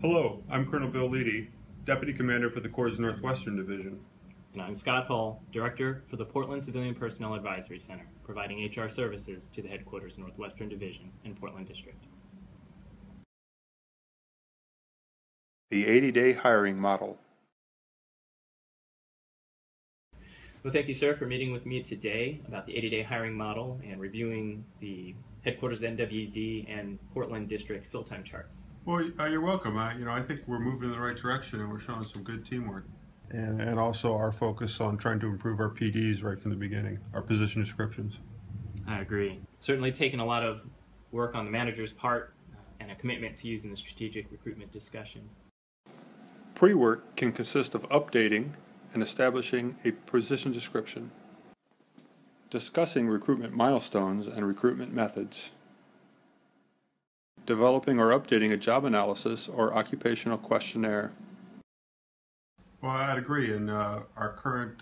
Hello, I'm Colonel Bill Leedy, Deputy Commander for the Corps' Northwestern Division. And I'm Scott Hall, Director for the Portland Civilian Personnel Advisory Center, providing HR services to the Headquarters Northwestern Division in Portland District. The 80-day hiring model. Well, thank you, sir, for meeting with me today about the 80-day hiring model and reviewing the Headquarters NWD and Portland District fill-time charts. Well, you're welcome. I think we're moving in the right direction and we're showing some good teamwork. And also our focus on trying to improve our PDs right from the beginning, our position descriptions. I agree. Certainly taken a lot of work on the manager's part and a commitment to using the strategic recruitment discussion. Pre-work can consist of updating and establishing a position description, discussing recruitment milestones and recruitment methods, developing or updating a job analysis or occupational questionnaire. Well, I'd agree, and our current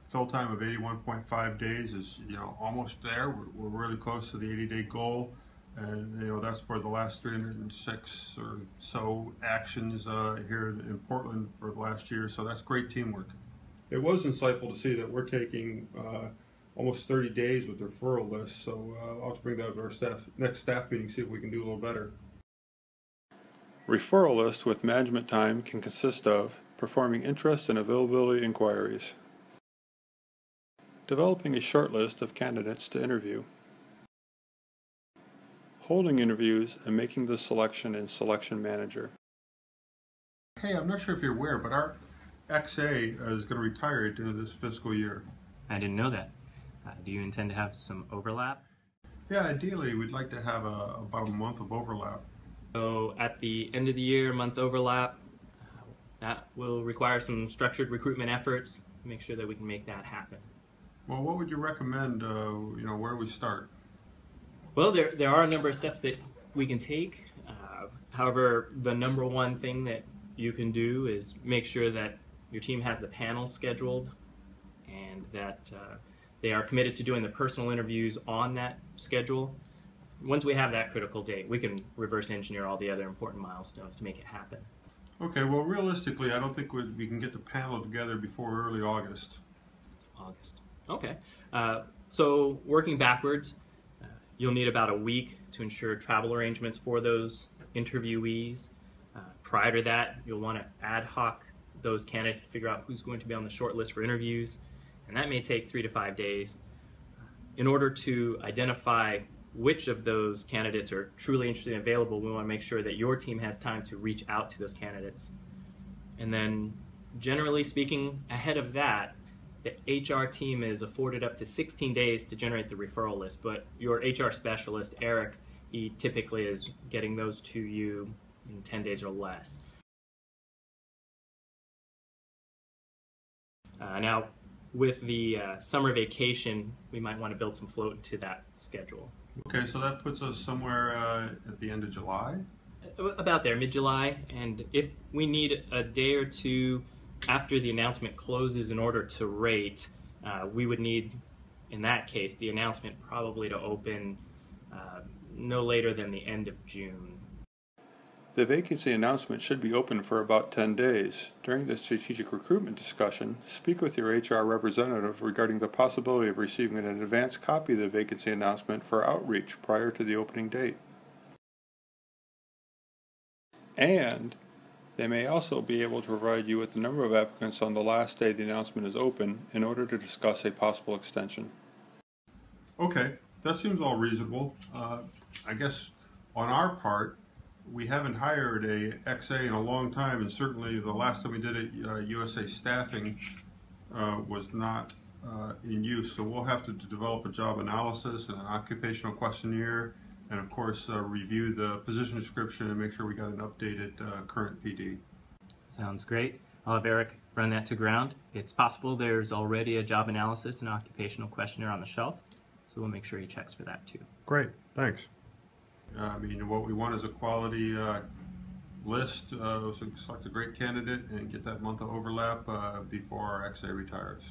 fill time of 81.5 days is, almost there. We're really close to the 80-day goal, and that's for the last 306 or so actions here in Portland for the last year. So that's great teamwork. It was insightful to see that we're taking almost 30 days with the referral list. So I'll have to bring that up to our next staff meeting, see if we can do a little better. Referral list with management time can consist of performing interest and availability inquiries, developing a short list of candidates to interview, holding interviews and making the selection in Selection Manager. Hey, I'm not sure if you're aware, but our XA is going to retire at the end of this fiscal year. I didn't know that. Do you intend to have some overlap? Yeah, ideally we'd like to have about a month of overlap. So at the end of the year, month overlap, that will require some structured recruitment efforts to make sure that we can make that happen. Well, what would you recommend, where we start? Well, there are a number of steps that we can take. However, the number one thing that you can do is make sure that your team has the panel scheduled and that they are committed to doing the personal interviews on that schedule. Once we have that critical date, we can reverse engineer all the other important milestones to make it happen. Okay, well, realistically, I don't think we can get the panel together before early August. August. Okay. So working backwards, you'll need about a week to ensure travel arrangements for those interviewees. Prior to that, you'll want to ad hoc those candidates to figure out who's going to be on the short list for interviews, and that may take 3 to 5 days. In order to identify which of those candidates are truly interested and available, we want to make sure that your team has time to reach out to those candidates. And then, generally speaking, ahead of that, the HR team is afforded up to 16 days to generate the referral list, but your HR specialist, Eric, he typically is getting those to you in 10 days or less. Now, with the summer vacation, we might want to build some float into that schedule. Okay, so that puts us somewhere at the end of July? About there, mid-July, and if we need a day or two after the announcement closes in order to rate, we would need, in that case, the announcement probably to open no later than the end of June. The vacancy announcement should be open for about 10 days. During the strategic recruitment discussion, speak with your HR representative regarding the possibility of receiving an advance copy of the vacancy announcement for outreach prior to the opening date. And they may also be able to provide you with the number of applicants on the last day the announcement is open in order to discuss a possible extension. Okay, that seems all reasonable. I guess on our part, we haven't hired a XA in a long time, and certainly the last time we did it, USA Staffing was not in use. So we'll have to develop a job analysis and an occupational questionnaire, and of course review the position description and make sure we got an updated current PD. Sounds great. I'll have Eric run that to ground. It's possible there's already a job analysis and occupational questionnaire on the shelf, so we'll make sure he checks for that too. Great, thanks. What we want is a quality list, so we can select a great candidate and get that month of overlap before our XA retires.